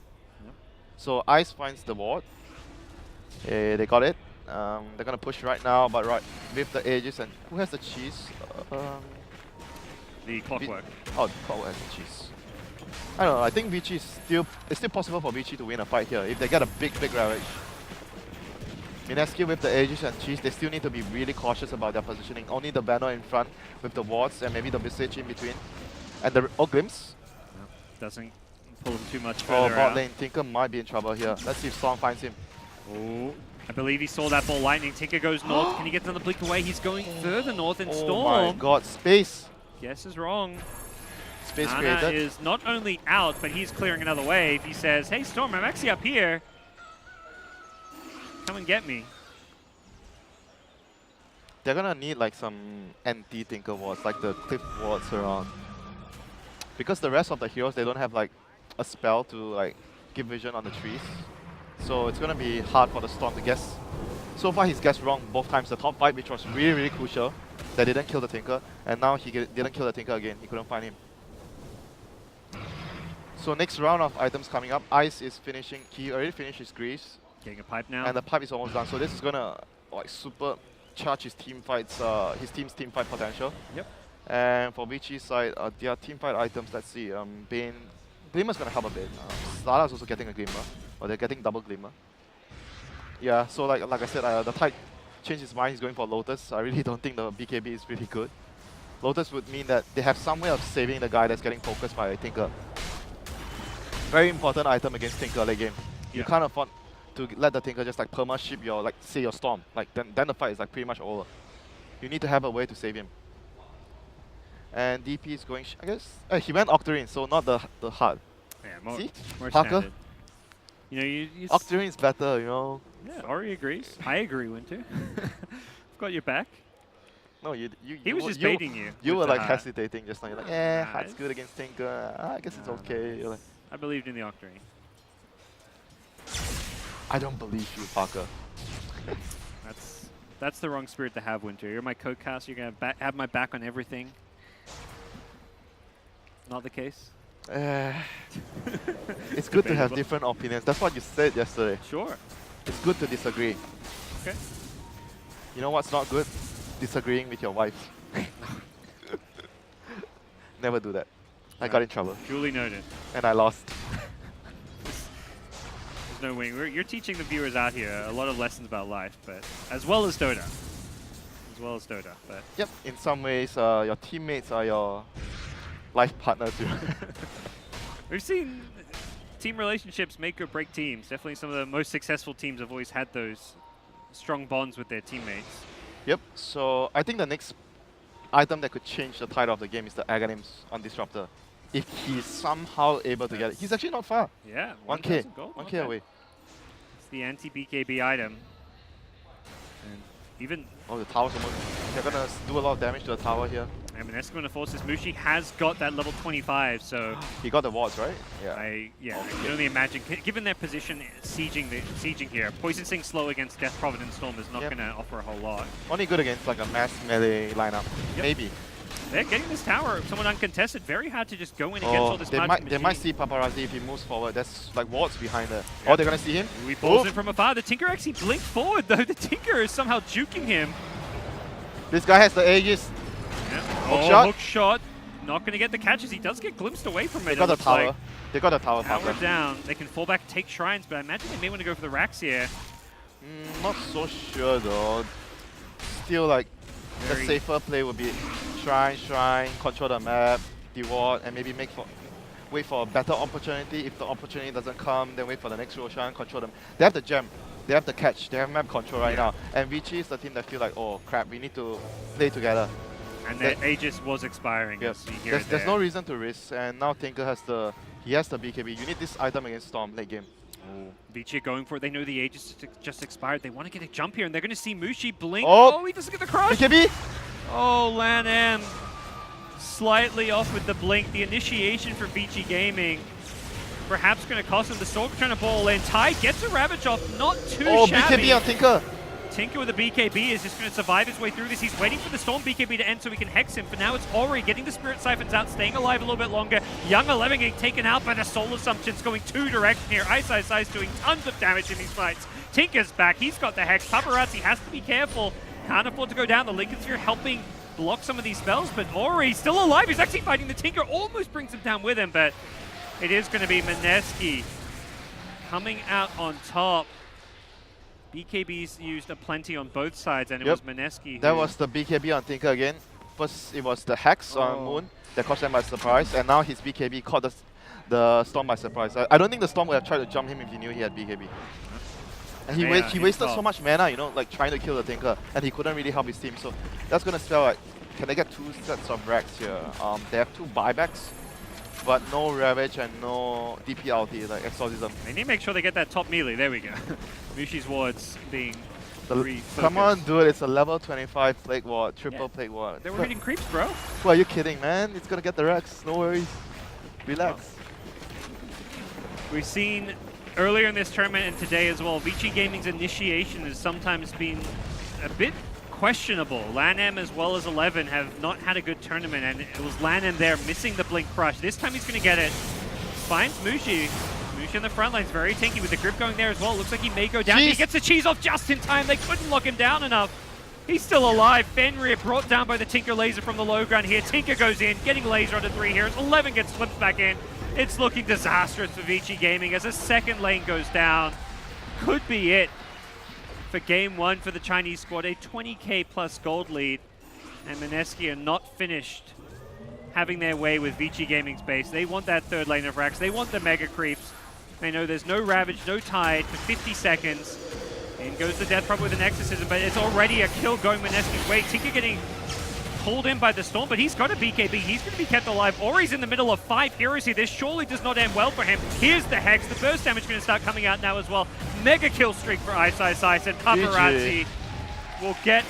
So Ice finds the ward. They got it. They're gonna push right now, but right with the ages, and who has the cheese? The Clockwork. Oh, the Clockwork has the cheese. I don't know. I think Vici is it's still possible for Vici to win a fight here if they get a big Ravage. Mineski with the ages and cheese, they still need to be really cautious about their positioning. Only the banner in front with the wards and maybe the Visage in between. And the Glimpse. Doesn't pull him too much Oh, further bot out. lane. Tinker might be in trouble here. Let's see if Storm finds him. Oh, I believe he saw that ball lightning. Tinker goes north. Can he get another blink away? He's going further north in Storm. Oh my god, space. Guess is wrong. Space Nana created. is not only out, but he's clearing another wave. He says, hey Storm, I'm actually up here. Come and get me. They're gonna need like some anti-Tinker wards, like the cliff wards around. Because the rest of the heroes, they don't have like a spell to like give vision on the trees. So it's gonna be hard for the Storm to guess. So far he's guessed wrong both times. The top fight, which was really crucial, that didn't kill the Tinker, and now he didn't kill the Tinker again. He couldn't find him. So next round of items coming up. Ice is finishing. He already finished his Greaves. Getting a pipe now. And the pipe is almost done. So this is gonna like super charge his team fights, his team's team fight potential. Yep. And for Vici's side, their team fight items, let's see. Bane, Glimmer's gonna help a bit. StarLadder's also getting a Glimmer, or they're getting double Glimmer. Yeah, so like I said, the Tide changed his mind. He's going for Lotus. I really don't think the BKB is really good. Lotus would mean that they have some way of saving the guy that's getting focused by Tinker. Very important item against Tinker late game. You can't afford to let the Tinker just like perma ship your, like say your Storm. Like then the fight is like pretty much over. You need to have a way to save him. And DP is going, I guess, he went Octarine, so not the hard. Yeah, more, See? more Parker? standard. You know, you Octarine is better, you know. Yeah, Ori agrees. I agree, Winter. I've got your back. No, he was just baiting you. You with were the like hard. hesitating just now. You're like, yeah, Nah, hard's good against Tinker. I guess it's okay. You're like, I believed in the Octarine. I don't believe you, Parker. That's the wrong spirit to have, Winter. You're my co-cast. You're gonna have my back on everything. Not the case. It's good to have different opinions. That's what you said yesterday. Sure. It's good to disagree. Okay. You know what's not good? Disagreeing with your wife. Never do that. I got in trouble. Duly noted. And I lost. There's no way. You're teaching the viewers out here a lot of lessons about life, but as well as Dota. But yep, in some ways, your teammates are your life partners. We've seen team relationships make or break teams. Definitely some of the most successful teams have always had those strong bonds with their teammates. Yep, so I think the next item that could change the tide of the game is the Aghanims on Disruptor. If he's somehow able to get it. He's actually not far. Yeah, 1k. 1,000 gold. 1k away. It's the anti-BKB item. And even... Oh, the tower's almost... They're gonna do a lot of damage to the tower here. And Mineski going to force this. Mushi has got that level 25, so... He got the wards, right? Yeah. I can only imagine, given their position sieging here, Poison Sting slow against Death Providence Storm is not going to offer a whole lot. Only good against like a mass melee lineup. Yep. Maybe. They're getting this tower, someone uncontested, very hard to just go in against all this magic they might see Paparazzi if he moves forward. There's like wards behind there. Yep. Oh, they're gonna see him? We pulls in from afar. The Tinker actually blinked forward though. The Tinker is somehow juking him. This guy has the Aegis. Yep. Hook shot. Not going to get the catches. He does get glimpsed away from it. They got the tower. They got the tower. Tower down. They can fall back, take shrines, but I imagine they may want to go for the racks here. Not so sure though. Still like the safer play would be shrine, control the map, deward, and maybe wait for a better opportunity. If the opportunity doesn't come, then wait for the next Roshan, control them. They have the gem. They have the catch. They have map control right now. And Vici is the team that feel like, oh crap, we need to play together. And their Aegis was expiring. Yes. There's no reason to risk, and now Tinker has the BKB. You need this item against Storm late game. Oh. Vici going for it. They know the Aegis just expired. They want to get a jump here, and they're going to see Mushi blink. Oh, he doesn't get the crush. BKB. Oh, Lan M slightly off with the blink. The initiation for Vici Gaming perhaps going to cost him. The Storm trying to ball in. Ty gets a Ravage off. Not too shabby. BKB on Tinker. Tinker with a BKB is just going to survive his way through this. He's waiting for the Storm BKB to end so he can hex him. For now, it's Ori getting the Spirit Siphons out, staying alive a little bit longer. Young 11 getting taken out by the Soul Assumptions, going two directions here. Ice doing tons of damage in these fights. Tinker's back. He's got the hex. Paparazzi has to be careful. Can't afford to go down. The Lincoln Sphere helping block some of these spells, but Ori still alive. He's actually fighting the Tinker. Almost brings him down with him, but it is going to be Mineski coming out on top. BKB's used a plenty on both sides, and it was Mineski. That was the BKB on Tinker again. First, it was the Hex on Moon that caught them by surprise, and now his BKB caught the Storm by surprise. I don't think the Storm would have tried to jump him if he knew he had BKB. And he wasted so much mana, you know, like trying to kill the Tinker, and he couldn't really help his team. So that's going to spell like, can they get 2 sets of racks here? They have 2 buybacks, but no Ravage and no DP ulti, like Exorcism. They need to make sure they get that top melee. There we go. Mushi's wards being come on, dude, it's a level 25 Plague Ward, triple Plague Ward. They were hitting creeps, bro. Well, are you kidding, man? It's gonna get the Rex, no worries. Relax. We've seen earlier in this tournament and today as well, Vici Gaming's initiation has sometimes been a bit questionable. Lan M as well as 11 have not had a good tournament, and it was Lan M there missing the Blink Crush. This time he's going to get it. Finds Mushi. Mushi in the front line's very tinky with the grip going there as well. Looks like he may go down. He gets the cheese off just in time. They couldn't lock him down enough. He's still alive. Fenrir brought down by the Tinker laser from the low ground here. Tinker goes in, getting laser onto 3 heroes. 11 gets flipped back in. It's looking disastrous for Vici Gaming as a second lane goes down. Could be it for game 1 for the Chinese squad. A 20k plus gold lead. And Mineski are not finished having their way with Vici Gaming's base. They want that third lane of racks. They want the mega creeps. They know there's no Ravage, no Tide for 50 seconds. In goes the Death Prop with an Exorcism, but it's already a kill going Mineski's way. Tinker getting pulled in by the Storm, but he's got a BKB. He's going to be kept alive. Ori's in the middle of 5 heroes here. This surely does not end well for him. Here's the Hex. The burst damage going to start coming out now as well. Mega kill streak for Ice, and Paparazzi will get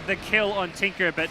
the kill on Tinker, but